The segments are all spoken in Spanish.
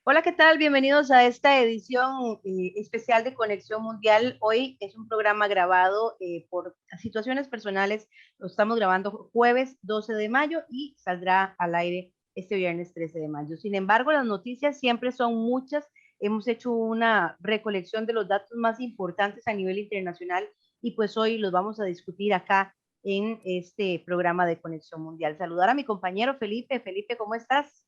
Hola, ¿qué tal? Bienvenidos a esta edición especial de Conexión Mundial. Hoy es un programa grabado por situaciones personales. Lo estamos grabando jueves 12 de mayo y saldrá al aire este viernes 13 de mayo. Sin embargo, las noticias siempre son muchas. Hemos hecho una recolección de los datos más importantes a nivel internacional y pues hoy los vamos a discutir acá en este programa de Conexión Mundial. Saludar a mi compañero Felipe. Felipe, ¿cómo estás?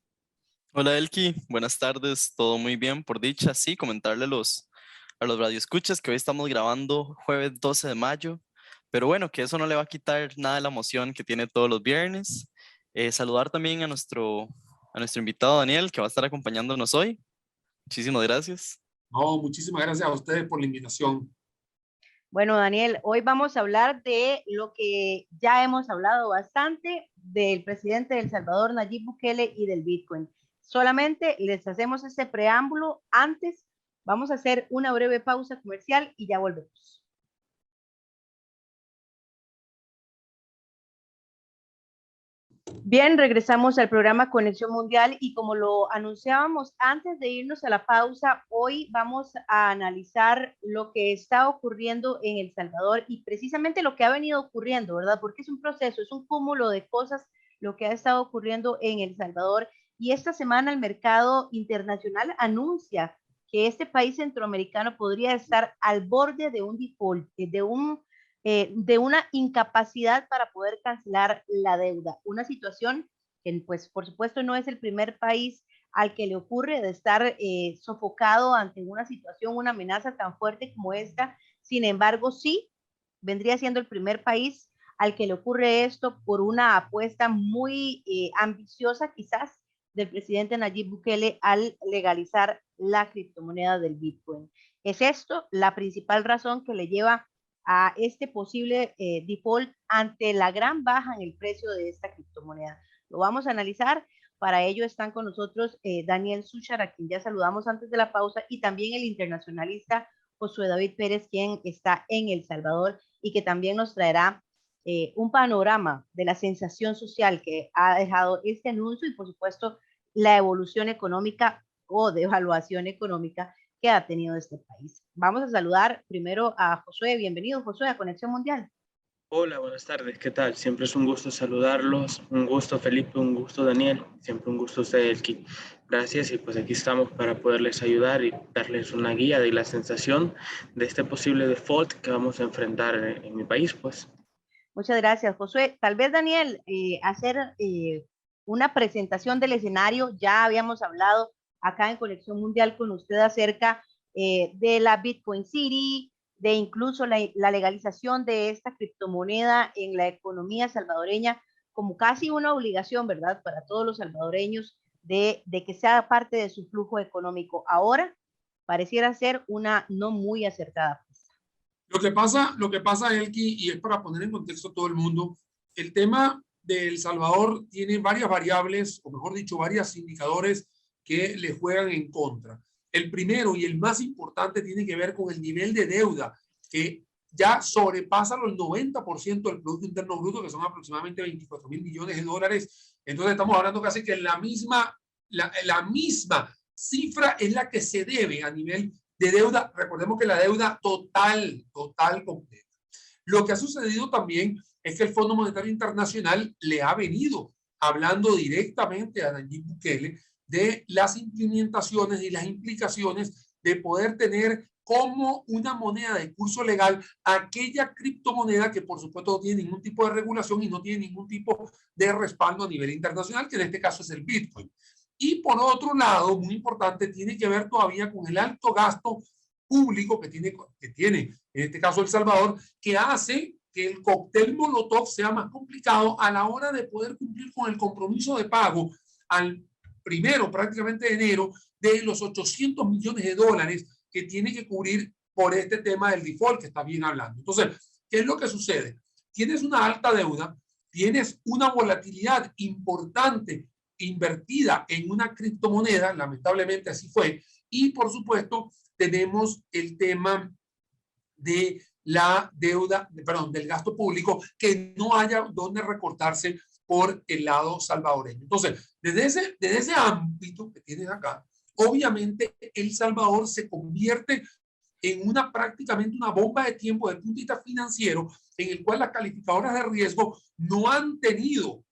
Hola Elki, buenas tardes, todo muy bien por dicha. Sí, comentarle a los radioescuchas que hoy estamos grabando jueves 12 de mayo, pero bueno, que eso no le va a quitar nada de la emoción que tiene todos los viernes. Saludar también a nuestro invitado Daniel, que va a estar acompañándonos hoy. Muchísimas gracias. No, muchísimas gracias a ustedes por la invitación. Bueno, Daniel, hoy vamos a hablar de lo que ya hemos hablado bastante del presidente de El Salvador, Nayib Bukele, y del Bitcoin. Solamente les hacemos este preámbulo. Antes, vamos a hacer una breve pausa comercial y ya volvemos. Bien, regresamos al programa Conexión Mundial y como lo anunciábamos antes de irnos a la pausa, hoy vamos a analizar lo que está ocurriendo en El Salvador y precisamente lo que ha venido ocurriendo, ¿verdad? Porque es un proceso, es un cúmulo de cosas lo que ha estado ocurriendo en El Salvador y esta semana el mercado internacional anuncia que este país centroamericano podría estar al borde de un default, de una incapacidad para poder cancelar la deuda. Una situación que, pues, por supuesto, no es el primer país al que le ocurre de estar sofocado ante una situación, una amenaza tan fuerte como esta. Sin embargo, sí, vendría siendo el primer país al que le ocurre esto por una apuesta muy ambiciosa, quizás, del presidente Nayib Bukele al legalizar la criptomoneda del Bitcoin. Es esto la principal razón que le lleva a este posible default ante la gran baja en el precio de esta criptomoneda. Lo vamos a analizar. Para ello están con nosotros Daniel Suchar, a quien ya saludamos antes de la pausa, y también el internacionalista Josué David Pérez, quien está en El Salvador y que también nos traerá un panorama de la sensación social que ha dejado este anuncio y, por supuesto, la evolución económica o devaluación económica que ha tenido este país. Vamos a saludar primero a Josué. Bienvenido, Josué, a Conexión Mundial. Hola, buenas tardes, ¿qué tal? Siempre es un gusto saludarlos, un gusto Felipe, un gusto Daniel, siempre un gusto usted, Elki. Gracias y pues aquí estamos para poderles ayudar y darles una guía de la sensación de este posible default que vamos a enfrentar en mi país, pues. Muchas gracias, Josué. Tal vez, Daniel, hacer una presentación del escenario. Ya habíamos hablado acá en Conexión Mundial con usted acerca de la Bitcoin City, de incluso la legalización de esta criptomoneda en la economía salvadoreña como casi una obligación, ¿verdad?, para todos los salvadoreños de que sea parte de su flujo económico. Ahora pareciera ser una no muy acertada. Lo que pasa, Elki, y es para poner en contexto a todo el mundo, el tema de El Salvador tiene varias variables, o mejor dicho, varios indicadores que le juegan en contra. El primero y el más importante tiene que ver con el nivel de deuda, que ya sobrepasa los 90% del Producto Interno Bruto, que son aproximadamente 24.000 millones de dólares. Entonces estamos hablando casi que la misma cifra es la que se debe a nivel de deuda. Recordemos que la deuda total completa. Lo que ha sucedido también es que el Fondo Monetario Internacional le ha venido hablando directamente a Nayib Bukele de las implementaciones y las implicaciones de poder tener como una moneda de curso legal aquella criptomoneda que por supuesto no tiene ningún tipo de regulación y no tiene ningún tipo de respaldo a nivel internacional, que en este caso es el Bitcoin. Y por otro lado, muy importante, tiene que ver todavía con el alto gasto público que tiene en este caso El Salvador, que hace que el cóctel Molotov sea más complicado a la hora de poder cumplir con el compromiso de pago al primero prácticamente de enero de los 800 millones de dólares que tiene que cubrir por este tema del default que está bien hablando. Entonces, ¿qué es lo que sucede? Tienes una alta deuda, tienes una volatilidad importante invertida en una criptomoneda, lamentablemente así fue, y por supuesto tenemos el tema de la deuda, perdón, del gasto público, que no haya donde recortarse por el lado salvadoreño. Entonces, desde ese ámbito que tienes acá, obviamente El Salvador se convierte en prácticamente una bomba de tiempo desde el punto de vista financiero, en el cual las calificadoras de riesgo no han tenido,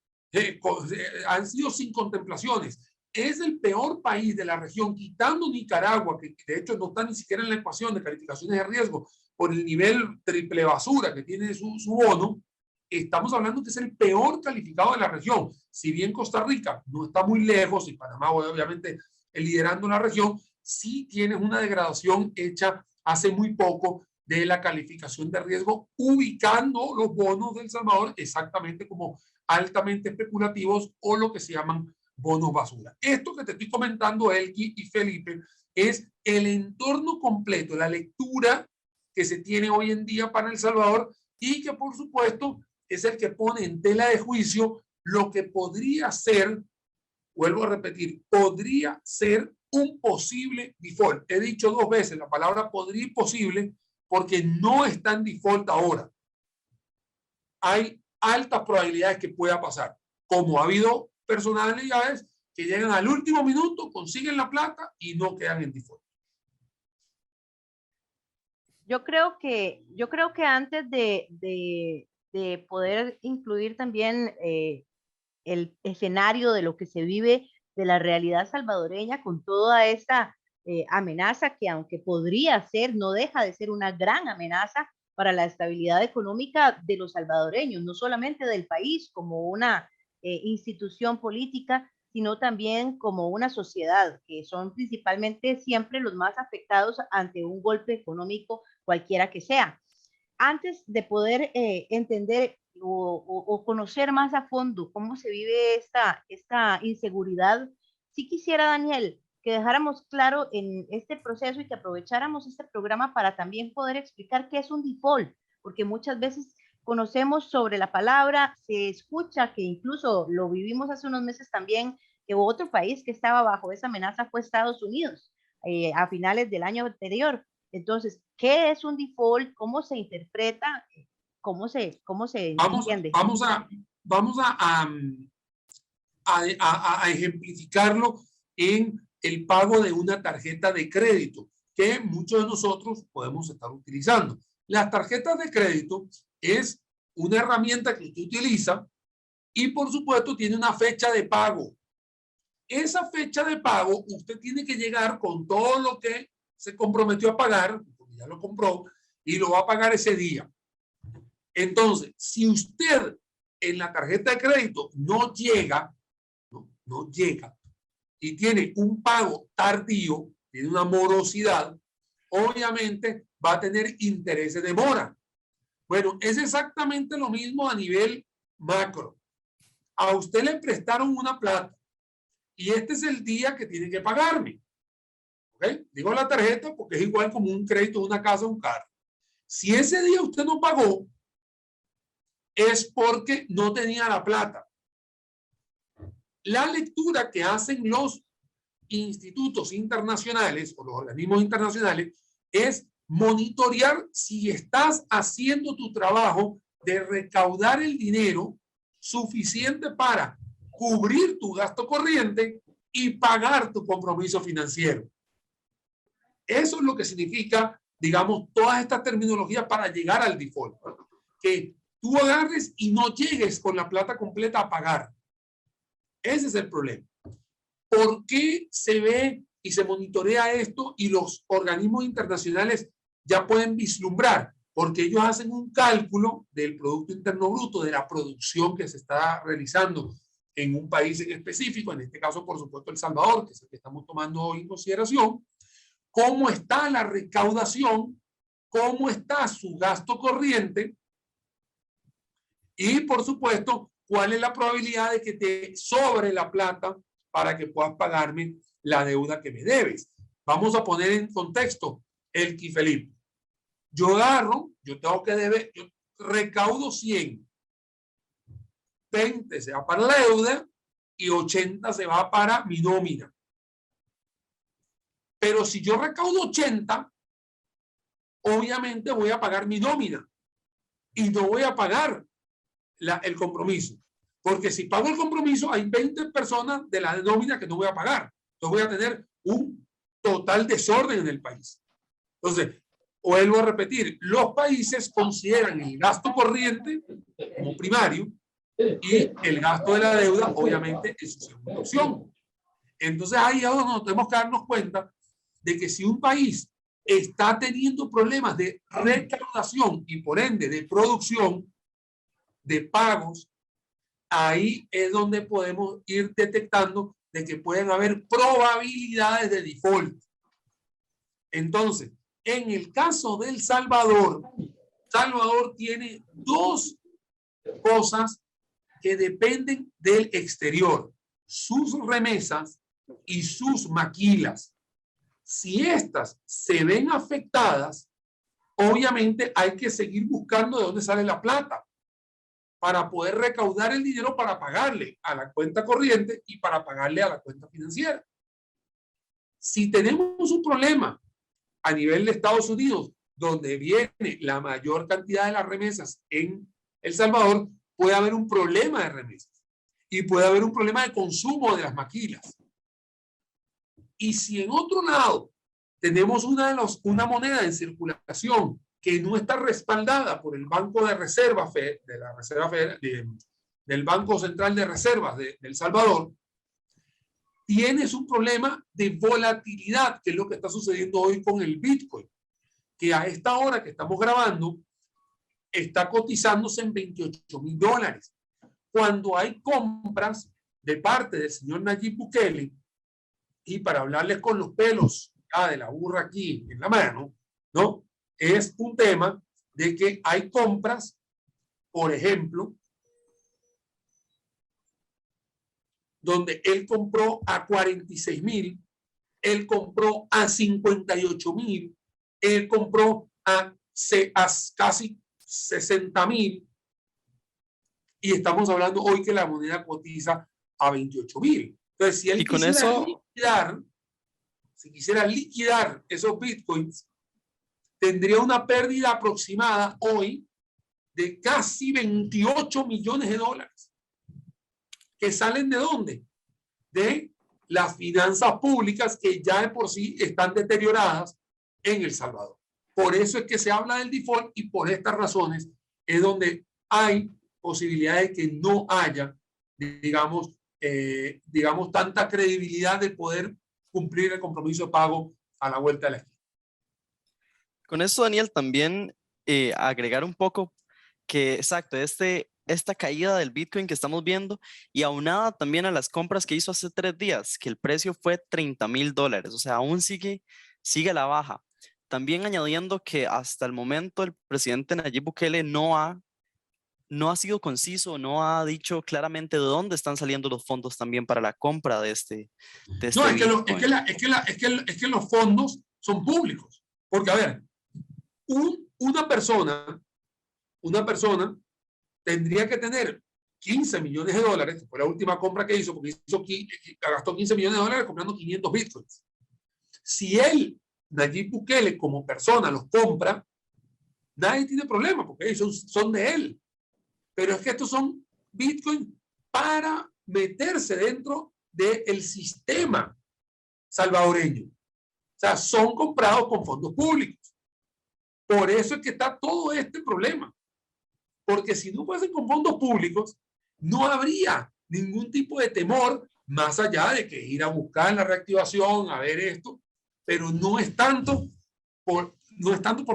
han sido sin contemplaciones. Es el peor país de la región, quitando Nicaragua, que de hecho no está ni siquiera en la ecuación de calificaciones de riesgo por el nivel triple basura que tiene su bono. Estamos hablando que es el peor calificado de la región. Si bien Costa Rica no está muy lejos y Panamá obviamente liderando la región, sí tiene una degradación hecha hace muy poco de la calificación de riesgo, ubicando los bonos de El Salvador exactamente como altamente especulativos o lo que se llaman bonos basura. Esto que te estoy comentando, Elki y Felipe, es el entorno completo, la lectura que se tiene hoy en día para El Salvador y que por supuesto es el que pone en tela de juicio lo que podría ser, vuelvo a repetir, podría ser un posible default. He dicho 2 veces la palabra podría y posible porque no está en default ahora. Hay altas probabilidades que pueda pasar, como ha habido personalidades que llegan al último minuto, consiguen la plata y no quedan en default. Yo creo que antes de poder incluir también el escenario de lo que se vive de la realidad salvadoreña con toda esta amenaza que aunque podría ser, no deja de ser una gran amenaza para la estabilidad económica de los salvadoreños, no solamente del país como una institución política, sino también como una sociedad, que son principalmente siempre los más afectados ante un golpe económico cualquiera que sea. Antes de poder entender o conocer más a fondo cómo se vive esta inseguridad, sí quisiera, Daniel, que dejáramos claro en este proceso y que aprovecháramos este programa para también poder explicar qué es un default, porque muchas veces conocemos sobre la palabra, se escucha que incluso lo vivimos hace unos meses también, que otro país que estaba bajo esa amenaza fue Estados Unidos a finales del año anterior. Entonces, ¿qué es un default? ¿Cómo se interpreta? ¿Cómo se entiende? Vamos a ejemplificarlo en el pago de una tarjeta de crédito que muchos de nosotros podemos estar utilizando. Las tarjetas de crédito es una herramienta que usted utiliza y por supuesto tiene una fecha de pago. Esa fecha de pago usted tiene que llegar con todo lo que se comprometió a pagar, porque ya lo compró, y lo va a pagar ese día. Entonces, si usted en la tarjeta de crédito no llega y tiene un pago tardío, tiene una morosidad, obviamente va a tener intereses de mora. Bueno, es exactamente lo mismo a nivel macro. A usted le prestaron una plata y este es el día que tiene que pagarme. ¿Okay? Digo la tarjeta porque es igual como un crédito de una casa o un carro. Si ese día usted no pagó, es porque no tenía la plata. La lectura que hacen los institutos internacionales o los organismos internacionales es monitorear si estás haciendo tu trabajo de recaudar el dinero suficiente para cubrir tu gasto corriente y pagar tu compromiso financiero. Eso es lo que significa, digamos, todas estas terminologías para llegar al default. Que tú agarres y no llegues con la plata completa a pagar. Ese es el problema. ¿Por qué se ve y se monitorea esto y los organismos internacionales ya pueden vislumbrar? Porque ellos hacen un cálculo del Producto Interno Bruto, de la producción que se está realizando en un país en específico, en este caso, por supuesto, El Salvador, que es el que estamos tomando hoy en consideración, cómo está la recaudación, cómo está su gasto corriente y, por supuesto, cuál es la probabilidad de que te sobre la plata para que puedas pagarme la deuda que me debes. Vamos a poner en contexto el Felipe. Yo agarro, yo tengo que deber, yo recaudo 100. 20 se va para la deuda y 80 se va para mi nómina. Pero si yo recaudo 80, obviamente voy a pagar mi nómina y no voy a pagar el compromiso. Porque si pago el compromiso, hay 20 personas de la nómina que no voy a pagar. Entonces voy a tener un total desorden en el país. Entonces, vuelvo a repetir, los países consideran el gasto corriente como primario y el gasto de la deuda, obviamente, es su segunda opción. Entonces, ahí es donde nos tenemos que darnos cuenta de que si un país está teniendo problemas de recaudación y por ende de producción, de pagos, ahí es donde podemos ir detectando de que pueden haber probabilidades de default. Entonces, en el caso de El Salvador, Salvador tiene dos cosas que dependen del exterior: sus remesas y sus maquilas. Si estas se ven afectadas, obviamente hay que seguir buscando de dónde sale la plata para poder recaudar el dinero para pagarle a la cuenta corriente y para pagarle a la cuenta financiera. Si tenemos un problema a nivel de Estados Unidos, donde viene la mayor cantidad de las remesas en El Salvador, puede haber un problema de remesas y puede haber un problema de consumo de las maquilas. Y si en otro lado tenemos una moneda en circulación que no está respaldada por el Banco de Reserva, del Banco Central de Reservas de El Salvador, tienes un problema de volatilidad, que es lo que está sucediendo hoy con el Bitcoin, que a esta hora que estamos grabando está cotizándose en $28,000. Cuando hay compras de parte del señor Nayib Bukele, y para hablarles con los pelos de la burra aquí en la mano, ¿no? Es un tema de que hay compras, por ejemplo, donde él compró a 46,000, él compró a 58,000, él compró a casi 60,000, y estamos hablando hoy que la moneda cotiza a 28,000. Entonces, si él quisiera liquidar esos bitcoins, tendría una pérdida aproximada hoy de casi $28 millones, que salen ¿de dónde? De las finanzas públicas, que ya de por sí están deterioradas en El Salvador. Por eso es que se habla del default, y por estas razones es donde hay posibilidades de que no haya, digamos, tanta credibilidad de poder cumplir el compromiso de pago a la vuelta de la esquina. Con eso, Daniel, también agregar un poco que, exacto, esta caída del Bitcoin que estamos viendo, y aunada también a las compras que hizo hace 3 días, que el precio fue $30,000, o sea, aún sigue a la baja. También añadiendo que hasta el momento el presidente Nayib Bukele no ha sido conciso, no ha dicho claramente de dónde están saliendo los fondos también para la compra de este No, Bitcoin. es que los fondos son públicos. Porque, a ver, una persona tendría que tener $15 millones, que fue la última compra que hizo, porque gastó $15 millones comprando 500 bitcoins. Si Nayib Bukele, como persona, los compra, nadie tiene problema, porque son de él. Pero es que estos son bitcoins para meterse dentro del sistema salvadoreño. O sea, son comprados con fondos públicos. Por eso es que está todo este problema. Porque si no fuesen con fondos públicos, no habría ningún tipo de temor, más allá de que ir a buscar la reactivación, a ver esto, pero no es tanto por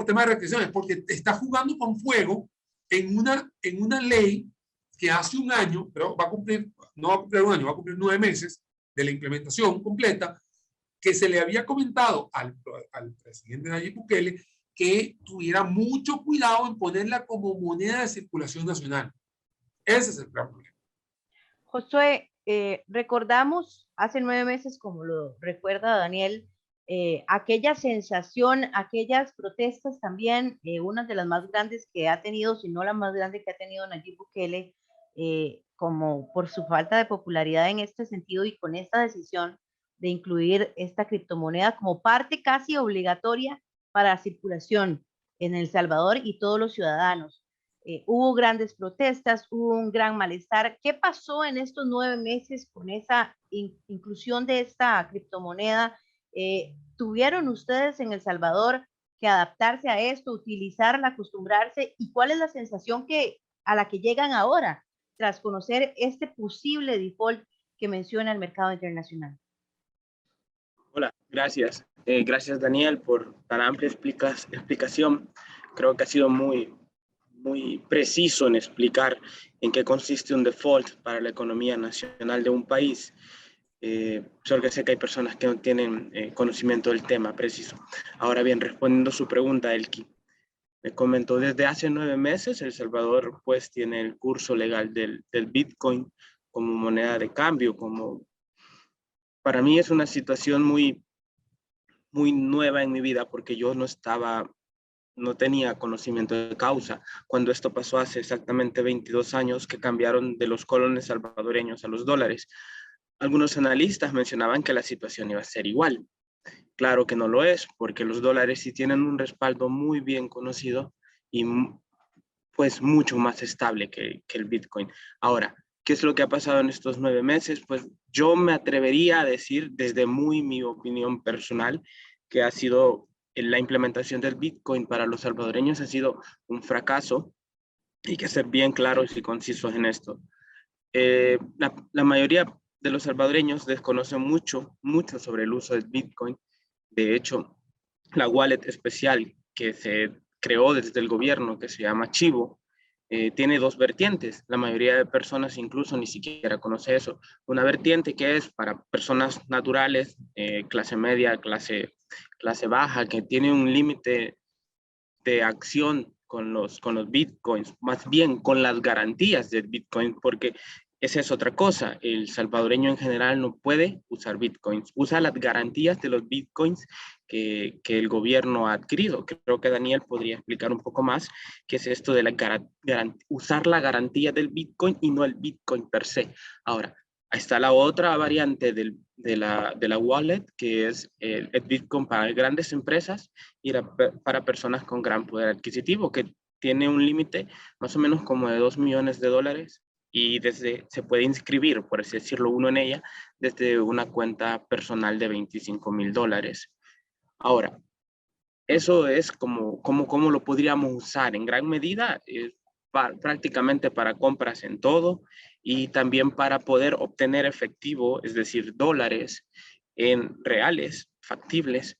tema de reactivación, es porque está jugando con fuego en una ley que hace un año, pero no va a cumplir un año, va a cumplir 9 meses de la implementación completa, que se le había comentado al presidente Nayib Bukele que tuviera mucho cuidado en ponerla como moneda de circulación nacional. Ese es el gran problema. Josué, recordamos hace 9 meses, como lo recuerda Daniel, aquella sensación, aquellas protestas también, una de las más grandes que ha tenido, si no la más grande que ha tenido Nayib Bukele, como por su falta de popularidad en este sentido, y con esta decisión de incluir esta criptomoneda como parte casi obligatoria para la circulación en El Salvador y todos los ciudadanos. Hubo grandes protestas, hubo un gran malestar. ¿Qué pasó en estos 9 meses con esa inclusión de esta criptomoneda ¿Tuvieron ustedes en El Salvador que adaptarse a esto, utilizarla, acostumbrarse? ¿Y cuál es la sensación a la que llegan ahora tras conocer este posible default que menciona el mercado internacional? Hola, gracias. Gracias, Daniel, por tan amplia explicación. Creo que ha sido muy preciso en explicar en qué consiste un default para la economía nacional de un país. Solo que sé que hay personas que no tienen conocimiento del tema preciso. Ahora bien, respondiendo a su pregunta, Elki, me comentó desde hace 9 meses, El Salvador pues tiene el curso legal del Bitcoin como moneda de cambio. Para mí es una situación muy nueva en mi vida porque yo no tenía conocimiento de causa cuando esto pasó hace exactamente 22 años que cambiaron de los colones salvadoreños a los dólares. Algunos analistas mencionaban que la situación iba a ser igual. Claro que no lo es, porque los dólares sí tienen un respaldo muy bien conocido y pues mucho más estable que el Bitcoin. Ahora, ¿qué es lo que ha pasado en estos 9 meses? Pues yo me atrevería a decir desde mi opinión personal que ha sido la implementación del Bitcoin para los salvadoreños ha sido un fracaso. Hay que ser bien claros y concisos en esto. La mayoría de los salvadoreños desconocen mucho sobre el uso del Bitcoin. De hecho, la wallet especial que se creó desde el gobierno, que se llama Chivo, tiene dos vertientes. La mayoría de personas incluso ni siquiera conoce eso. Una vertiente que es para personas naturales, clase media, clase baja, que tiene un límite de acción con los bitcoins, más bien con las garantías del bitcoin, porque esa es otra cosa. El salvadoreño en general no puede usar bitcoins, usa las garantías de los bitcoins que el gobierno ha adquirido. Creo que Daniel podría explicar un poco más qué es esto de usar la garantía del bitcoin y no el bitcoin per se. Ahora, está la otra variante de la wallet, que es el Bitcoin para grandes empresas y para personas con gran poder adquisitivo, que tiene un límite más o menos como de $2 millones y se puede inscribir, por así decirlo, uno en ella desde una cuenta personal de $25,000. Ahora, eso es como lo podríamos usar en gran medida, prácticamente para compras en todo y también para poder obtener efectivo, es decir, dólares en reales, factibles,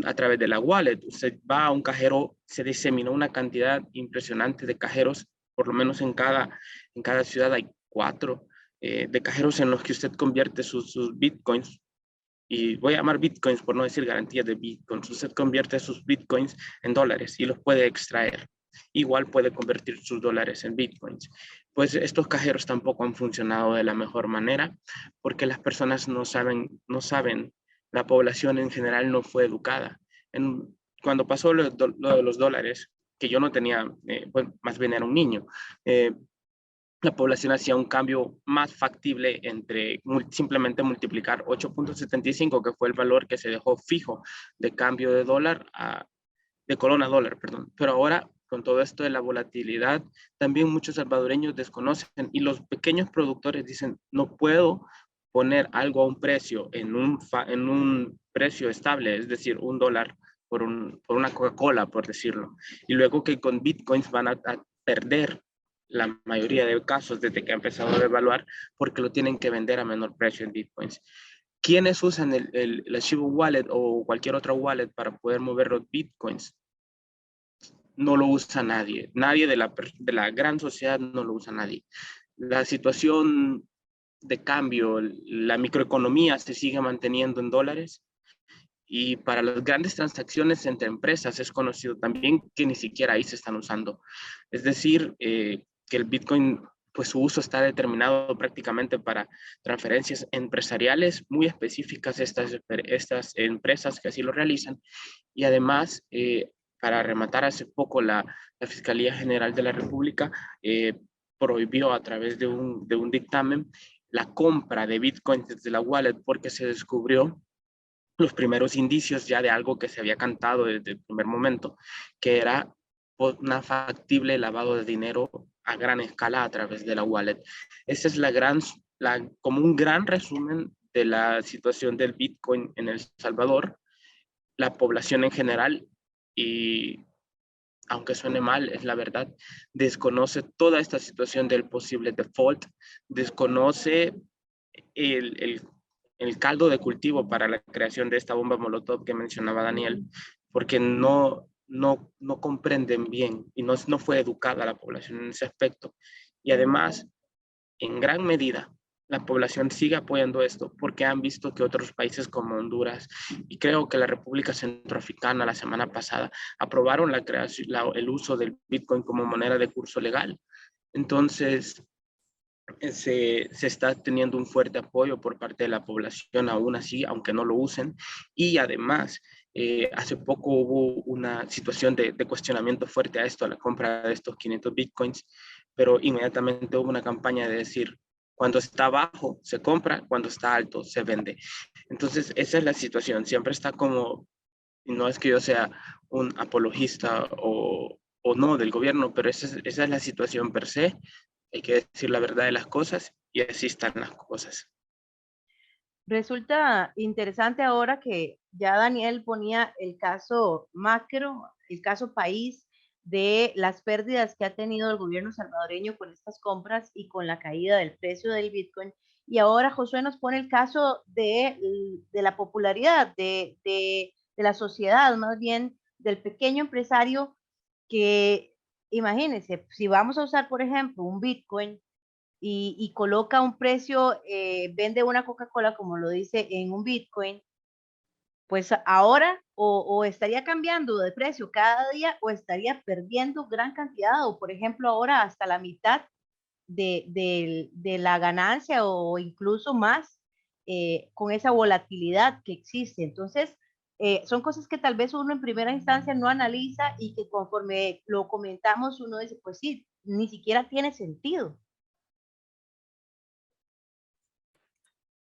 a través de la wallet. Usted va a un cajero, se diseminó una cantidad impresionante de cajeros, por lo menos en cada ciudad hay 4 de cajeros en los que usted convierte sus bitcoins, y voy a llamar bitcoins por no decir garantías de bitcoins. Usted convierte sus bitcoins en dólares y los puede extraer. Igual puede convertir sus dólares en bitcoins. Pues estos cajeros tampoco han funcionado de la mejor manera porque las personas no saben, la población en general no fue educada. Cuando pasó lo de los dólares, que yo no tenía, pues más bien era un niño, la población hacía un cambio más factible entre simplemente multiplicar 8.75, que fue el valor que se dejó fijo de cambio de colón a dólar, perdón. Pero ahora, con todo esto de la volatilidad, también muchos salvadoreños desconocen y los pequeños productores dicen, no puedo poner algo a un precio en un precio estable, es decir, $1 por una Coca-Cola, por decirlo. Y luego que con bitcoins van a perder la mayoría de casos desde que ha empezado a devaluar porque lo tienen que vender a menor precio en bitcoins. ¿Quiénes usan el Chivo Wallet o cualquier otra wallet para poder mover los bitcoins? No lo usa nadie. Nadie de la gran sociedad no lo usa nadie. La situación de cambio, la microeconomía se sigue manteniendo en dólares y para las grandes transacciones entre empresas es conocido también que ni siquiera ahí se están usando. Es decir, que el Bitcoin, pues su uso está determinado prácticamente para transferencias empresariales muy específicas, estas empresas que así lo realizan. Y además, para rematar, hace poco la Fiscalía General de la República prohibió a través de un dictamen la compra de Bitcoin desde la wallet porque se descubrió los primeros indicios ya de algo que se había cantado desde el primer momento, que era una factible lavado de dinero a gran escala a través de la wallet. Esa es como un gran resumen de la situación del Bitcoin en El Salvador, la población en general, y aunque suene mal, es la verdad, desconoce toda esta situación del posible default, desconoce el caldo de cultivo para la creación de esta bomba Molotov que mencionaba Daniel, porque no comprenden bien y no fue educada la población en ese aspecto. Y además, en gran medida, la población sigue apoyando esto porque han visto que otros países como Honduras y creo que la República Centroafricana la semana pasada aprobaron el uso del Bitcoin como moneda de curso legal. Entonces, se está teniendo un fuerte apoyo por parte de la población aún así, aunque no lo usen. Y además, hace poco hubo una situación de cuestionamiento fuerte a esto, a la compra de estos 500 Bitcoins, pero inmediatamente hubo una campaña de decir, cuando está bajo se compra, cuando está alto se vende. Entonces, esa es la situación. Siempre está como, no es que yo sea un apologista o no del gobierno, pero esa es la situación per se. Hay que decir la verdad de las cosas y así están las cosas. Resulta interesante ahora que ya Daniel ponía el caso macro, el caso país de las pérdidas que ha tenido el gobierno salvadoreño con estas compras y con la caída del precio del Bitcoin. Y ahora Josué nos pone el caso de la popularidad, de la sociedad, más bien del pequeño empresario que, imagínense, si vamos a usar, por ejemplo, un Bitcoin y coloca un precio, vende una Coca-Cola, como lo dice, en un Bitcoin, pues ahora o estaría cambiando de precio cada día o estaría perdiendo gran cantidad o, por ejemplo, ahora hasta la mitad de la ganancia o incluso más con esa volatilidad que existe. Entonces, son cosas que tal vez uno en primera instancia no analiza y que conforme lo comentamos uno dice, pues sí, ni siquiera tiene sentido.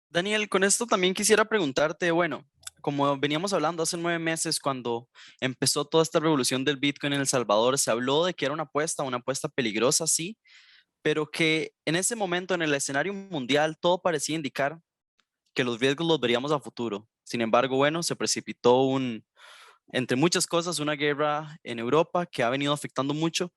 Daniel, con esto también quisiera preguntarte, bueno, como veníamos hablando hace 9 meses, cuando empezó toda esta revolución del Bitcoin en El Salvador, se habló de que era una apuesta peligrosa, sí, pero que en ese momento en el escenario mundial todo parecía indicar que los riesgos los veríamos a futuro. Sin embargo, bueno, se precipitó entre muchas cosas, una guerra en Europa que ha venido afectando mucho.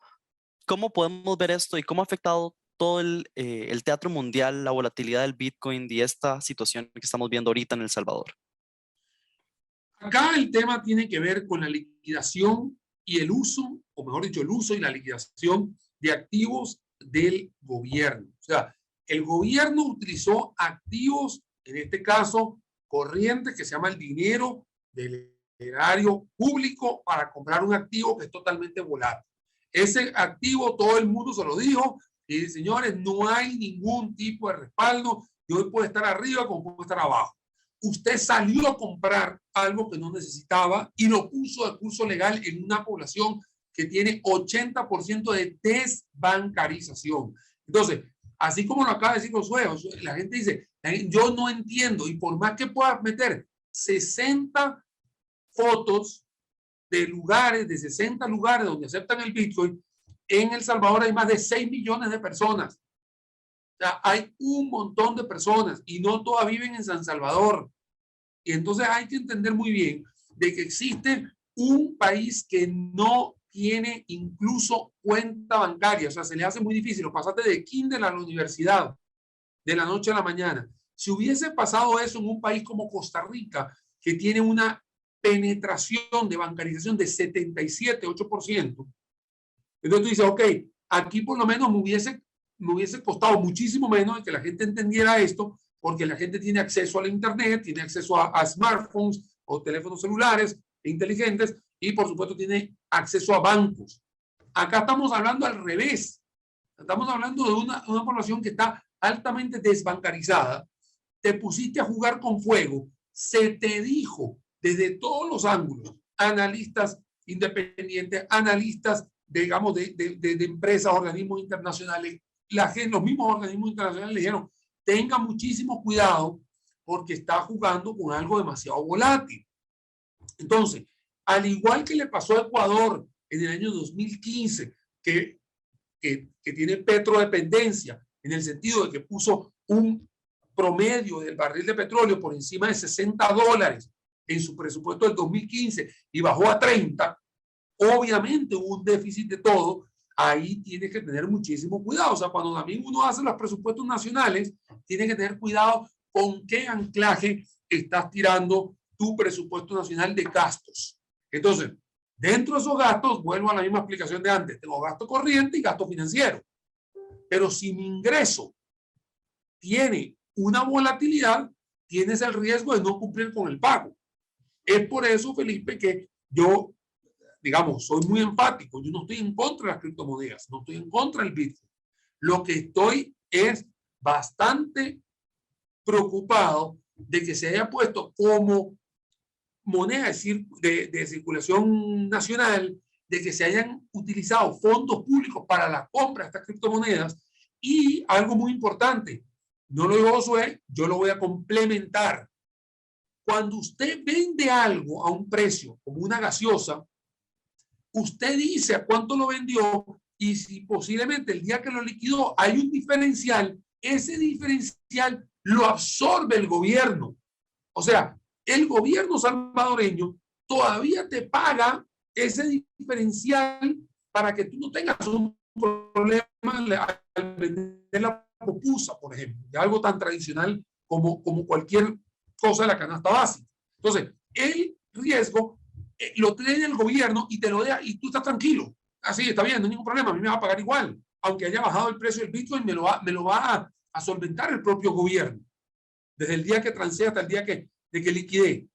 ¿Cómo podemos ver esto y cómo ha afectado todo el teatro mundial, la volatilidad del Bitcoin y esta situación que estamos viendo ahorita en El Salvador? Acá el tema tiene que ver con la liquidación y el uso, o mejor dicho, el uso y la liquidación de activos del gobierno. O sea, el gobierno utilizó activos, en este caso, corrientes, que se llama el dinero del erario público para comprar un activo que es totalmente volátil. Ese activo todo el mundo se lo dijo y señores, no hay ningún tipo de respaldo y hoy puede estar arriba como puede estar abajo. Usted salió a comprar algo que no necesitaba y lo puso de curso legal en una población que tiene 80% de desbancarización. Entonces, así como lo acaba de decir Josué, la gente dice, yo no entiendo, y por más que puedas meter 60 fotos de lugares, de 60 lugares donde aceptan el Bitcoin, en El Salvador hay más de 6 millones de personas. O sea, hay un montón de personas y no todas viven en San Salvador. Y entonces hay que entender muy bien de que existe un país que no tiene incluso cuenta bancaria. O sea, se le hace muy difícil. Lo pasaste de kinder a la universidad de la noche a la mañana. Si hubiese pasado eso en un país como Costa Rica, que tiene una penetración de bancarización de 77, 8%, entonces tú dices, ok, aquí por lo menos me hubiese costado muchísimo menos de que la gente entendiera esto, porque la gente tiene acceso al internet, tiene acceso a smartphones o teléfonos celulares inteligentes y por supuesto tiene acceso a bancos. Acá estamos hablando al revés. Estamos hablando de una población que está altamente desbancarizada. Te pusiste a jugar con fuego. Se te dijo desde todos los ángulos, analistas independientes, analistas, digamos, de empresas, organismos internacionales, los mismos organismos internacionales le dijeron, tenga muchísimo cuidado porque está jugando con algo demasiado volátil. Entonces, al igual que le pasó a Ecuador en el año 2015, que tiene petrodependencia, en el sentido de que puso un promedio del barril de petróleo por encima de $60 en su presupuesto del 2015 y bajó a 30, obviamente hubo un déficit de todo. Ahí tiene que tener muchísimo cuidado. O sea, cuando también uno hace los presupuestos nacionales, tiene que tener cuidado con qué anclaje estás tirando tu presupuesto nacional de gastos. Entonces, dentro de esos gastos, vuelvo a la misma explicación de antes, tengo gasto corriente y gasto financiero. Pero si mi ingreso tiene una volatilidad, tienes el riesgo de no cumplir con el pago. Es por eso, Felipe, que yo, digamos, soy muy enfático. Yo no estoy en contra de las criptomonedas, no estoy en contra del Bitcoin. Lo que estoy es bastante preocupado de que se haya puesto como moneda de circulación nacional, de que se hayan utilizado fondos públicos para la compra de estas criptomonedas. Y algo muy importante, no lo digo Josué, yo lo voy a complementar. Cuando usted vende algo a un precio, como una gaseosa, usted dice a cuánto lo vendió y si posiblemente el día que lo liquidó hay un diferencial, ese diferencial lo absorbe el gobierno. O sea, el gobierno salvadoreño todavía te paga ese diferencial para que tú no tengas un problema al vender la pupusa, por ejemplo, de algo tan tradicional como cualquier cosa de la canasta básica. Entonces, el riesgo lo tiene el gobierno y te lo deja y tú estás tranquilo. Así, está bien, no hay ningún problema, a mí me va a pagar igual. Aunque haya bajado el precio del Bitcoin, me lo va a solventar el propio gobierno. Desde el día que transé hasta el día de que liquidé.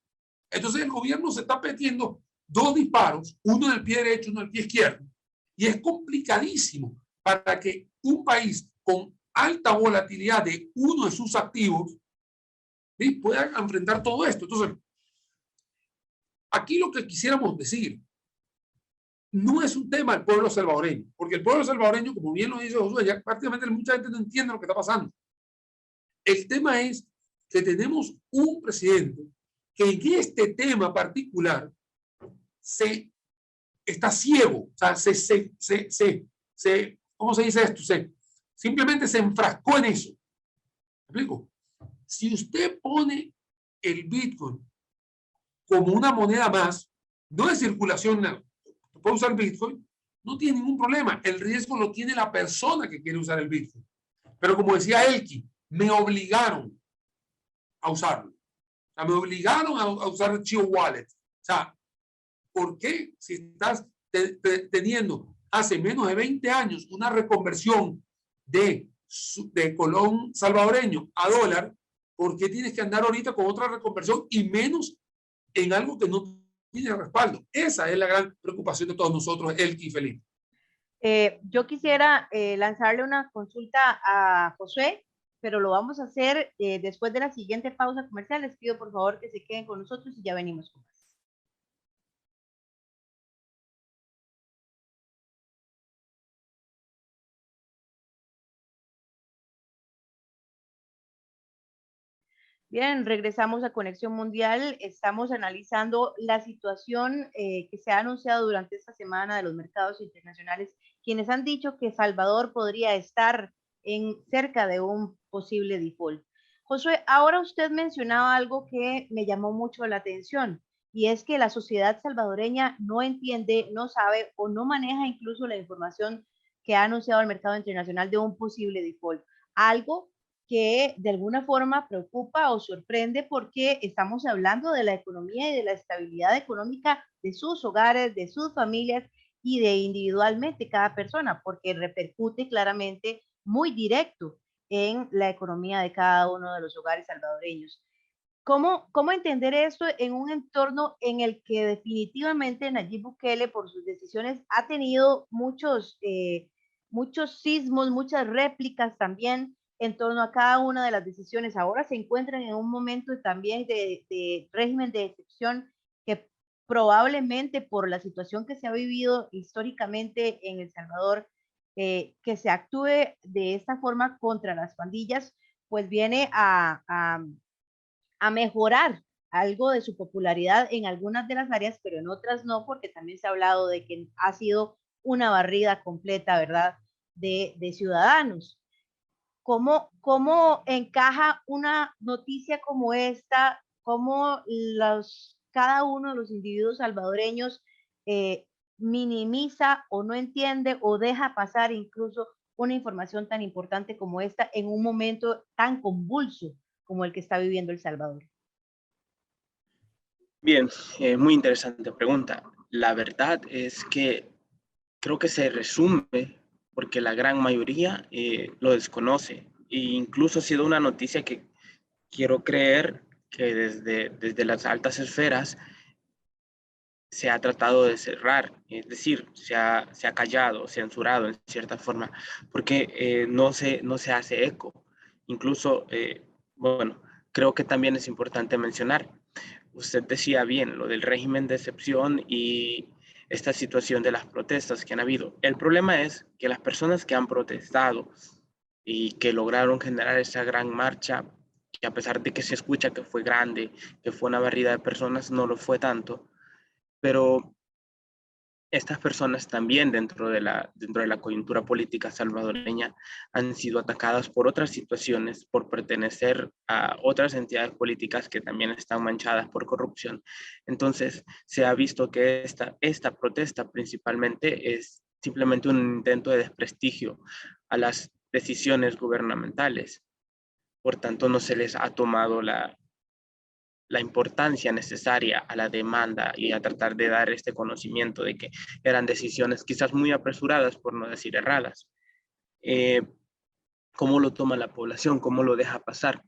Entonces el gobierno se está metiendo dos disparos, uno en el pie derecho, uno en el pie izquierdo. Y es complicadísimo para que un país con alta volatilidad de uno de sus activos, ¿sí?, pueda enfrentar todo esto. Entonces, aquí lo que quisiéramos decir no es un tema del pueblo salvadoreño, porque el pueblo salvadoreño, como bien lo dice Josué, ya prácticamente mucha gente no entiende lo que está pasando. El tema es que tenemos un presidente que en este tema particular está ciego, o sea, ¿cómo se dice esto? Simplemente se enfrascó en eso. ¿Me explico? Si usted pone el Bitcoin como una moneda más, no de circulación, puede usar Bitcoin, no tiene ningún problema. El riesgo lo tiene la persona que quiere usar el Bitcoin. Pero como decía Elki, me obligaron a usarlo. O sea, me obligaron a usar el Chivo Wallet. O sea, ¿por qué? Si estás teniendo hace menos de 20 años una reconversión de colón salvadoreño a dólar, ¿por qué tienes que andar ahorita con otra reconversión y menos en algo que no tiene respaldo? Esa es la gran preocupación de todos nosotros, Elki y Felipe. Yo quisiera lanzarle una consulta a José, pero lo vamos a hacer después de la siguiente pausa comercial. Les pido por favor que se queden con nosotros y ya venimos con más. Bien, regresamos a Conexión Mundial. Estamos analizando la situación que se ha anunciado durante esta semana de los mercados internacionales, quienes han dicho que Salvador podría estar cerca de un posible default. Josué, ahora usted mencionaba algo que me llamó mucho la atención, y es que la sociedad salvadoreña no entiende, no sabe o no maneja incluso la información que ha anunciado el mercado internacional de un posible default. Algo que de alguna forma preocupa o sorprende porque estamos hablando de la economía y de la estabilidad económica de sus hogares, de sus familias y de individualmente cada persona, porque repercute claramente muy directo en la economía de cada uno de los hogares salvadoreños. ¿Cómo entender esto en un entorno en el que definitivamente Nayib Bukele, por sus decisiones, ha tenido muchos sismos, muchas réplicas también en torno a cada una de las decisiones? Ahora se encuentran en un momento también de régimen de excepción que probablemente por la situación que se ha vivido históricamente en El Salvador, que se actúe de esta forma contra las pandillas, pues viene a mejorar algo de su popularidad en algunas de las áreas, pero en otras no, porque también se ha hablado de que ha sido una barrida completa, ¿verdad?, de ciudadanos. ¿Cómo encaja una noticia como esta? ¿Cómo cada uno de los individuos salvadoreños minimiza o no entiende o deja pasar incluso una información tan importante como esta en un momento tan convulso como el que está viviendo El Salvador? Bien, muy interesante pregunta. La verdad es que creo que se resume porque la gran mayoría lo desconoce. E incluso ha sido una noticia que quiero creer que desde las altas esferas se ha tratado de cerrar, es decir, se ha callado, censurado en cierta forma, porque no se hace eco. Incluso, bueno, creo que también es importante mencionar, usted decía bien lo del régimen de excepción y esta situación de las protestas que han habido. El problema es que las personas que han protestado y que lograron generar esa gran marcha, que a pesar de que se escucha que fue grande, que fue una barrida de personas, no lo fue tanto, pero estas personas también dentro de la coyuntura política salvadoreña han sido atacadas por otras situaciones, por pertenecer a otras entidades políticas que también están manchadas por corrupción. Entonces, se ha visto que esta protesta principalmente es simplemente un intento de desprestigio a las decisiones gubernamentales. Por tanto, no se les ha tomado la importancia necesaria a la demanda y a tratar de dar este conocimiento de que eran decisiones quizás muy apresuradas, por no decir erradas. Eh, ¿Cómo lo toma la población? ¿Cómo lo deja pasar?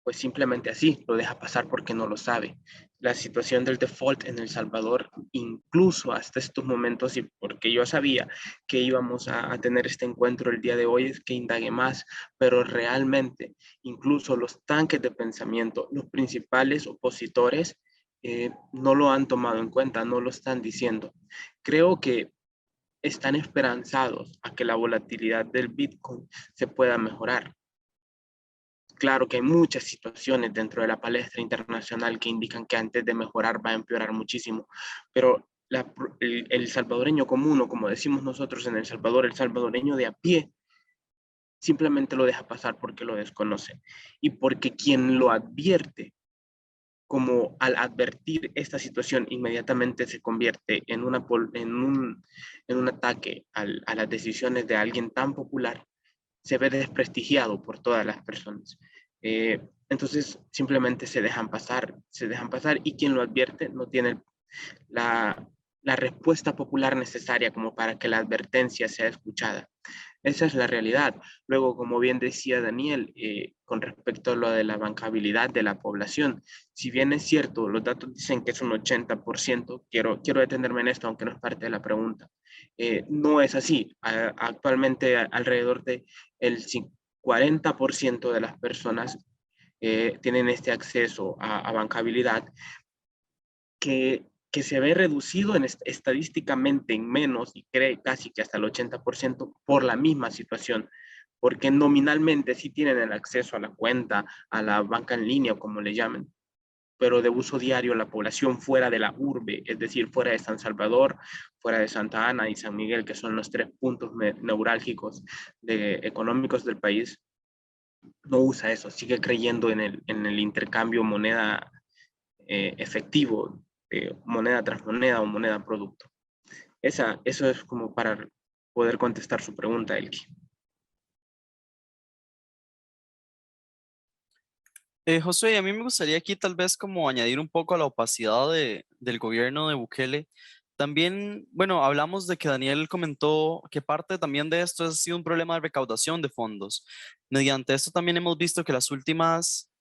Pues simplemente así, lo deja pasar porque no lo sabe. La situación del default en El Salvador, incluso hasta estos momentos, y porque yo sabía que íbamos a tener este encuentro el día de hoy, es que indague más, pero realmente, incluso los tanques de pensamiento, los principales opositores, no lo han tomado en cuenta, no lo están diciendo. Creo que están esperanzados a que la volatilidad del Bitcoin se pueda mejorar. Claro que hay muchas situaciones dentro de la palestra internacional que indican que antes de mejorar va a empeorar muchísimo, pero el salvadoreño común, o como decimos nosotros en El Salvador, el salvadoreño de a pie, simplemente lo deja pasar porque lo desconoce y porque quien lo advierte, como al advertir esta situación, inmediatamente se convierte en un ataque a las decisiones de alguien tan popular, se ve desprestigiado por todas las personas. Entonces simplemente se dejan pasar y quien lo advierte no tiene la respuesta popular necesaria como para que la advertencia sea escuchada. Esa es la realidad. Luego, como bien decía Daniel, con respecto a lo de la bancabilidad de la población, si bien es cierto, los datos dicen que es un 80%, quiero detenerme en esto, aunque no es parte de la pregunta. No es así. Actualmente, alrededor de el 40% de las personas tienen este acceso a bancabilidad que se ve reducido estadísticamente en menos y cree casi que hasta el 80% por la misma situación, porque nominalmente sí tienen el acceso a la cuenta, a la banca en línea o como le llamen, pero de uso diario la población fuera de la urbe, es decir, fuera de San Salvador, fuera de Santa Ana y San Miguel, que son los 3 puntos neurálgicos económicos del país, no usa eso, sigue creyendo en el intercambio moneda efectivo, moneda tras moneda o moneda producto. Eso es como para poder contestar su pregunta, Elki. Josué, a mí me gustaría aquí tal vez como añadir un poco a la opacidad del gobierno de Bukele. También, bueno, hablamos de que Daniel comentó que parte también de esto ha sido un problema de recaudación de fondos. Mediante esto también hemos visto que las últimas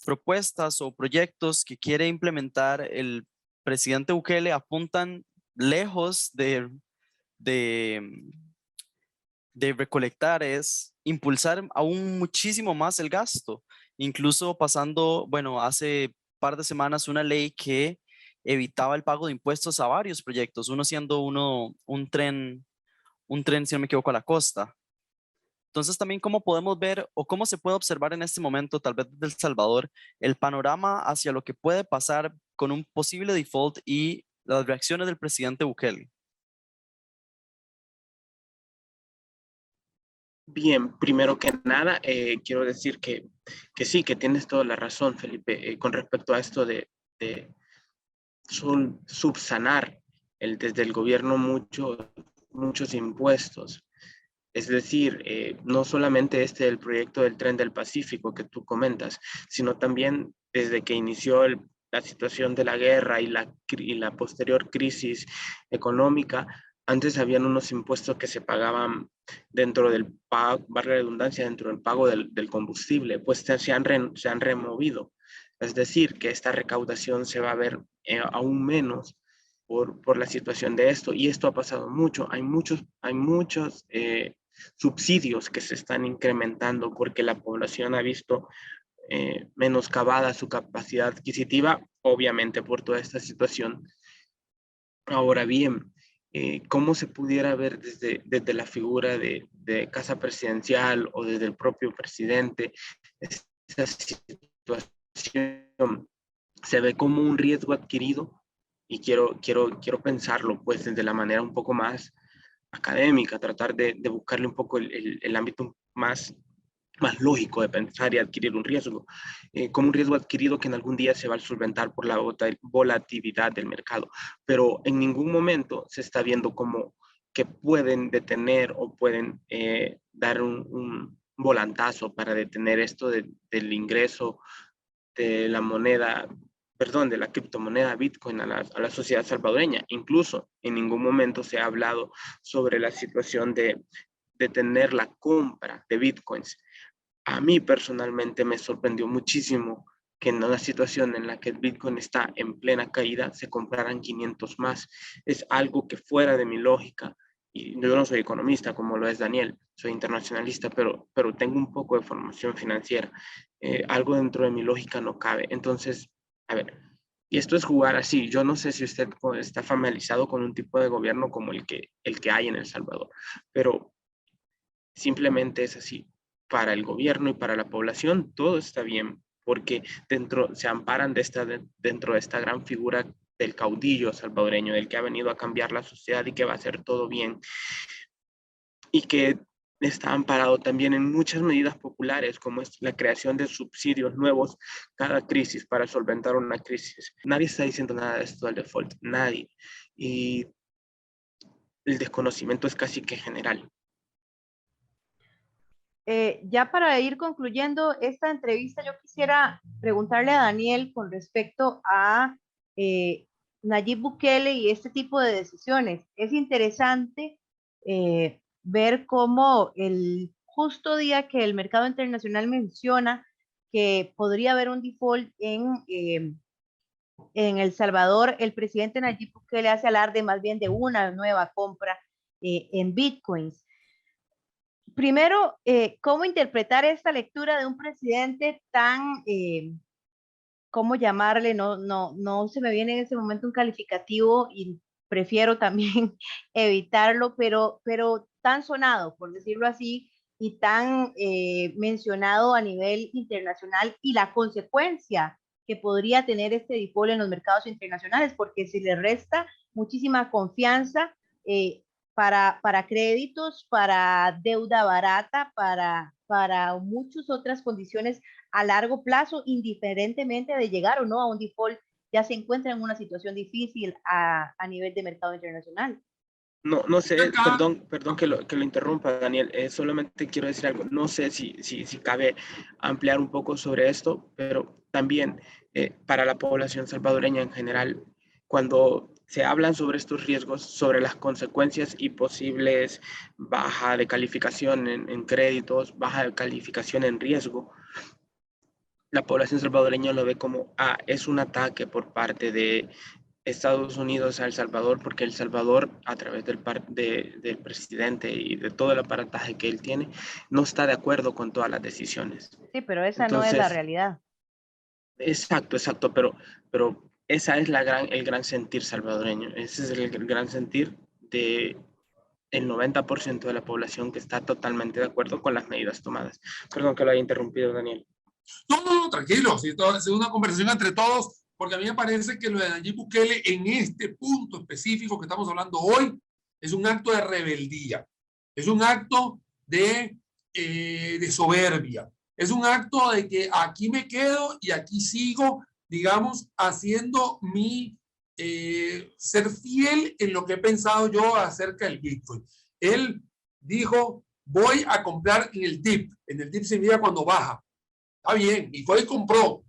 propuestas o proyectos que quiere implementar el presidente Bukele apuntan lejos de, de recolectar, es impulsar aún muchísimo más el gasto, incluso pasando, bueno, hace par de semanas una ley que evitaba el pago de impuestos a varios proyectos, uno siendo un tren, si no me equivoco, a la costa. Entonces también cómo podemos ver o cómo se puede observar en este momento, tal vez desde El Salvador, el panorama hacia lo que puede pasar con un posible default y las reacciones del presidente Bukele. Bien, primero que nada, quiero decir que sí, que tienes toda la razón, Felipe, con respecto a esto de subsanar desde el gobierno muchos impuestos. Es decir, no solamente el proyecto del Tren del Pacífico que tú comentas, sino también desde que inició la situación de la guerra y la posterior crisis económica. Antes habían unos impuestos que se pagaban dentro del pago, valga la redundancia, dentro del pago del combustible, pues se han removido. Es decir, que esta recaudación se va a ver aún menos por la situación de esto. Y esto ha pasado mucho. Hay muchos subsidios que se están incrementando porque la población ha visto menoscabada su capacidad adquisitiva, obviamente por toda esta situación. Ahora bien, ¿cómo se pudiera ver desde la figura de Casa Presidencial o desde el propio presidente esta situación? Se ve como un riesgo adquirido y quiero pensarlo pues desde la manera un poco más académica, tratar de buscarle un poco el ámbito más lógico de pensar y adquirir un riesgo, como un riesgo adquirido que en algún día se va a solventar por la volatilidad del mercado, pero en ningún momento se está viendo como que pueden detener o pueden dar un volantazo para detener esto del ingreso de la moneda, perdón, de la criptomoneda Bitcoin a la sociedad salvadoreña. Incluso en ningún momento se ha hablado sobre la situación de tener la compra de Bitcoins. A mí personalmente me sorprendió muchísimo que en una situación en la que el Bitcoin está en plena caída se compraran 500 más. Es algo que fuera de mi lógica. Y yo no soy economista como lo es Daniel, soy internacionalista, pero tengo un poco de formación financiera. Algo dentro de mi lógica no cabe. Entonces, a ver, y esto es jugar así. Yo no sé si usted está familiarizado con un tipo de gobierno como el que hay en El Salvador, pero simplemente es así. Para el gobierno y para la población todo está bien, porque se amparan dentro de esta gran figura del caudillo salvadoreño, del que ha venido a cambiar la sociedad y que va a hacer todo bien, y que está amparado también en muchas medidas populares, como es la creación de subsidios nuevos cada crisis para solventar una crisis. Nadie está diciendo nada de esto del default, nadie. Y el desconocimiento es casi que general. Ya para ir concluyendo esta entrevista, yo quisiera preguntarle a Daniel con respecto a Nayib Bukele y este tipo de decisiones. Es interesante ver cómo el justo día que el mercado internacional menciona que podría haber un default en El Salvador, el presidente Nayib Bukele hace alarde más bien de una nueva compra en bitcoins. Primero, ¿cómo interpretar esta lectura de un presidente tan, cómo llamarle? No se me viene en ese momento un calificativo y prefiero también evitarlo, pero tan sonado, por decirlo así, y tan mencionado a nivel internacional, y la consecuencia que podría tener este default en los mercados internacionales, porque se le resta muchísima confianza para créditos, para deuda barata, para muchas otras condiciones a largo plazo, indiferentemente de llegar o no a un default, ya se encuentra en una situación difícil a nivel de mercado internacional. No sé, perdón que lo interrumpa, Daniel. Solamente quiero decir algo. No sé si cabe ampliar un poco sobre esto, pero también para la población salvadoreña en general, cuando se hablan sobre estos riesgos, sobre las consecuencias y posibles baja de calificación en créditos, baja de calificación en riesgo, la población salvadoreña lo ve como, es un ataque por parte de Estados Unidos a El Salvador, porque El Salvador, a través del presidente y de todo el aparataje que él tiene, no está de acuerdo con todas las decisiones. Sí, pero esa no es la realidad. Exacto, pero esa es el gran sentir salvadoreño. Ese es el gran sentir de el 90% de la población que está totalmente de acuerdo con las medidas tomadas. Perdón que lo haya interrumpido, Daniel. No, tranquilo, es una conversación entre todos, porque a mí me parece que lo de Nayib Bukele en este punto específico que estamos hablando hoy es un acto de rebeldía, es un acto de de soberbia. Es un acto de que aquí me quedo y aquí sigo, digamos, haciendo ser fiel en lo que he pensado yo acerca del Bitcoin. Él dijo, voy a comprar en el dip. En el dip significa cuando baja. Está bien, y fue y compró.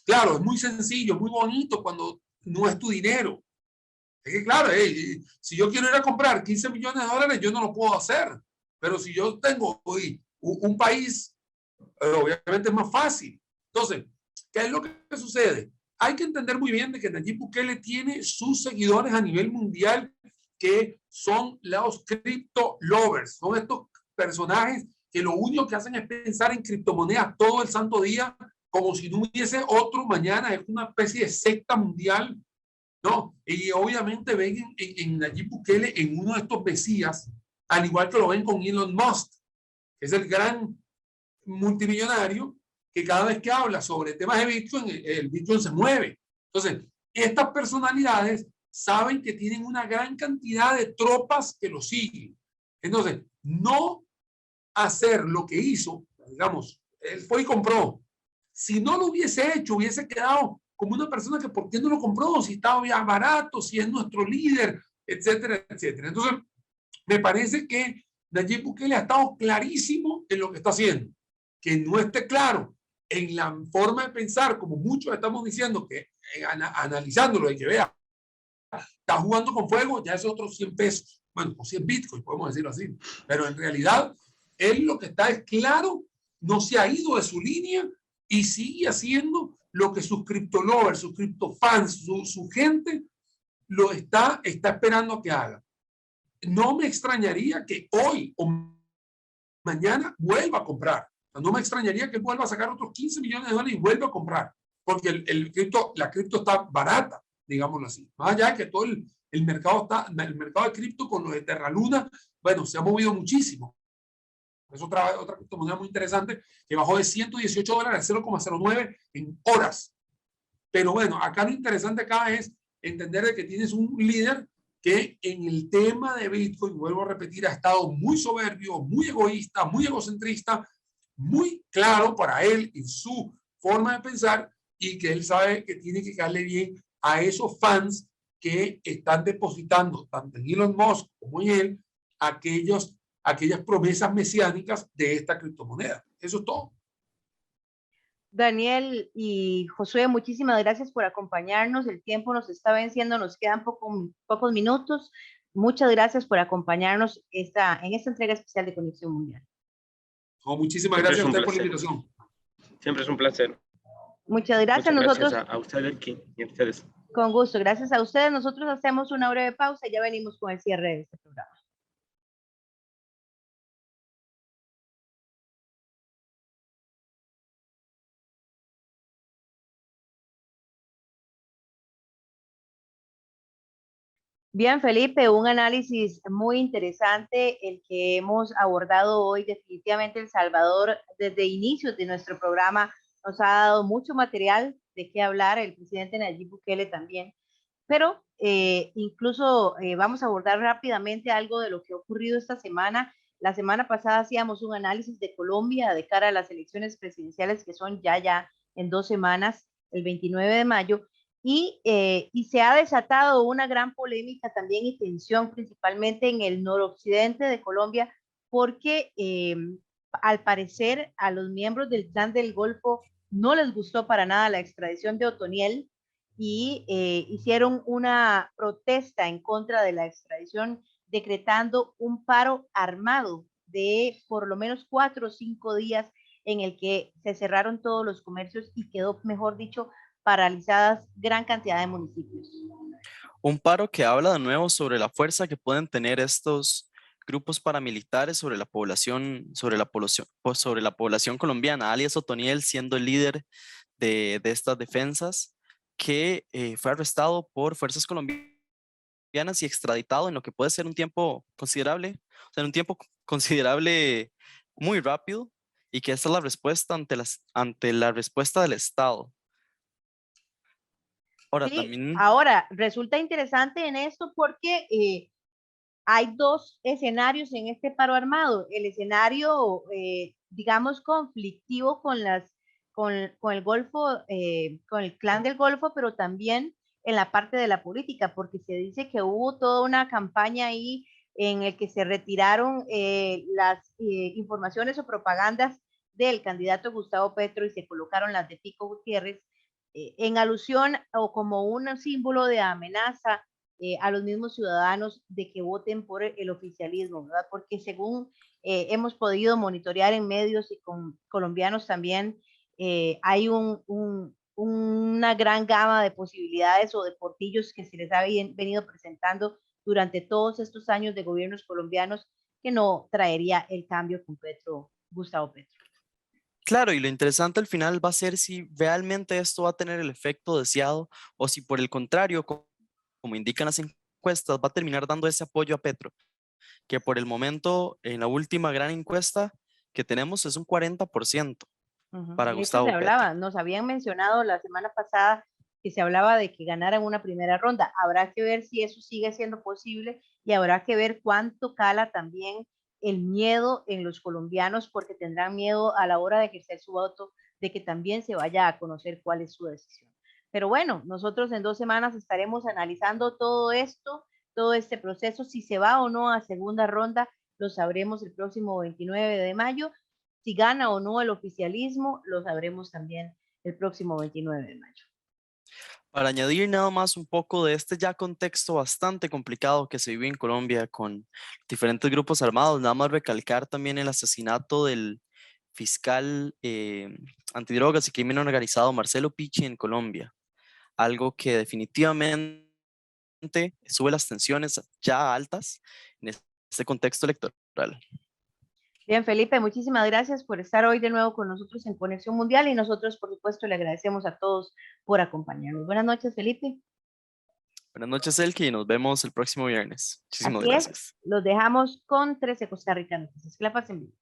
Claro, es muy sencillo, muy bonito cuando no es tu dinero. Es que claro, si yo quiero ir a comprar 15 millones de dólares, yo no lo puedo hacer. Pero si yo tengo hoy un país, obviamente es más fácil. Entonces, ¿qué es lo que sucede? Hay que entender muy bien de que Nayib Bukele tiene sus seguidores a nivel mundial que son los crypto lovers. Son estos personajes que lo único que hacen es pensar en criptomonedas todo el santo día, como si no hubiese otro mañana. Es una especie de secta mundial, ¿no? Y obviamente ven en Nayib Bukele en uno de estos mesías, al igual que lo ven con Elon Musk, que es el gran multimillonario que cada vez que habla sobre temas de Bitcoin, el Bitcoin se mueve. Entonces, estas personalidades saben que tienen una gran cantidad de tropas que lo siguen. Entonces, no hacer lo que hizo, digamos, él fue y compró. Si no lo hubiese hecho, hubiese quedado como una persona que ¿por qué no lo compró? Si estaba bien barato, si es nuestro líder, etcétera, etcétera. Entonces, me parece que Nayib Bukele ha estado clarísimo en lo que está haciendo. Que no esté claro en la forma de pensar, como muchos estamos diciendo, que analizándolo y que vea, está jugando con fuego, ya es otros 100 pesos, bueno, o 100 bitcoins, podemos decirlo así, pero en realidad él lo que está es claro, no se ha ido de su línea y sigue haciendo lo que sus cripto lovers, sus cripto fans, su gente lo está esperando que haga. No me extrañaría que hoy o mañana vuelva a comprar. No me extrañaría que vuelva a sacar otros 15 millones de dólares y vuelva a comprar, porque la cripto está barata, digámoslo así. Más allá de que todo el mercado de cripto con lo de Terra Luna, bueno, se ha movido muchísimo. Es otra criptomoneda muy interesante que bajó de 118 dólares a 0,09 en horas. Pero bueno, acá lo interesante acá es entender de que tienes un líder que en el tema de Bitcoin, vuelvo a repetir, ha estado muy soberbio, muy egoísta, muy egocentrista, muy claro para él en su forma de pensar y que él sabe que tiene que darle bien a esos fans que están depositando tanto en Elon Musk como en él aquellas promesas mesiánicas de esta criptomoneda. Eso es todo. Daniel y Josué, muchísimas gracias por acompañarnos. El tiempo nos está venciendo, nos quedan pocos minutos. Muchas gracias por acompañarnos en esta entrega especial de Conexión Mundial. Muchísimas gracias a usted por la invitación. Siempre es un placer. Muchas gracias. Muchas nosotros, gracias a usted, Elki, y a ustedes. Con gusto, gracias a ustedes. Nosotros hacemos una breve pausa y ya venimos con el cierre de este programa. Bien, Felipe, un análisis muy interesante el que hemos abordado hoy. Definitivamente El Salvador, desde inicios de nuestro programa, nos ha dado mucho material de qué hablar, el presidente Nayib Bukele también, pero incluso vamos a abordar rápidamente algo de lo que ha ocurrido esta semana. La semana pasada hacíamos un análisis de Colombia de cara a las elecciones presidenciales que son ya en 2 semanas, el 29 de mayo, y se ha desatado una gran polémica también y tensión, principalmente en el noroccidente de Colombia, porque al parecer a los miembros del Clan del Golfo no les gustó para nada la extradición de Otoniel y hicieron una protesta en contra de la extradición, decretando un paro armado de por lo menos 4 o 5 días en el que se cerraron todos los comercios y quedó, mejor dicho, paralizadas gran cantidad de municipios. Un paro que habla de nuevo sobre la fuerza que pueden tener estos grupos paramilitares sobre la población colombiana, alias Otoniel siendo el líder de estas defensas, que fue arrestado por fuerzas colombianas y extraditado en lo que puede ser un tiempo considerable, o sea, en un tiempo considerable muy rápido, y que esta es la respuesta ante la respuesta del Estado. Ahora, sí, también... ahora resulta interesante en esto porque hay dos escenarios en este paro armado. El escenario, digamos, conflictivo con el Golfo, con el clan del Golfo, pero también en la parte de la política, porque se dice que hubo toda una campaña ahí en el que se retiraron las informaciones o propagandas del candidato Gustavo Petro y se colocaron las de Pico Gutiérrez en alusión o como un símbolo de amenaza a los mismos ciudadanos de que voten por el oficialismo, ¿verdad? Porque según hemos podido monitorear en medios y con colombianos también, hay una gran gama de posibilidades o de portillos que se les ha venido presentando durante todos estos años de gobiernos colombianos que no traería el cambio con Petro, Gustavo Petro. Claro, y lo interesante al final va a ser si realmente esto va a tener el efecto deseado o si por el contrario, como indican las encuestas, va a terminar dando ese apoyo a Petro, que por el momento en la última gran encuesta que tenemos es un 40% para De hecho, se Gustavo Petro. hablaba, nos habían mencionado la semana pasada que se hablaba de que ganaran una primera ronda. Habrá que ver si eso sigue siendo posible y habrá que ver cuánto cala también el miedo en los colombianos, porque tendrán miedo a la hora de ejercer su voto de que también se vaya a conocer cuál es su decisión. Pero bueno, nosotros en 2 semanas estaremos analizando todo esto, todo este proceso, si se va o no a segunda ronda, lo sabremos el próximo 29 de mayo. Si gana o no el oficialismo, lo sabremos también el próximo 29 de mayo. Para añadir nada más un poco de este ya contexto bastante complicado que se vive en Colombia con diferentes grupos armados, nada más recalcar también el asesinato del fiscal antidrogas y crimen organizado Marcelo Pichi en Colombia, algo que definitivamente sube las tensiones ya altas en este contexto electoral. Bien, Felipe, muchísimas gracias por estar hoy de nuevo con nosotros en Conexión Mundial y nosotros, por supuesto, le agradecemos a todos por acompañarnos. Buenas noches, Felipe. Buenas noches, Elke, y nos vemos el próximo viernes. Muchísimas Así gracias. es, los dejamos con 13 Costa Rica Noticias. Que la pasen bien.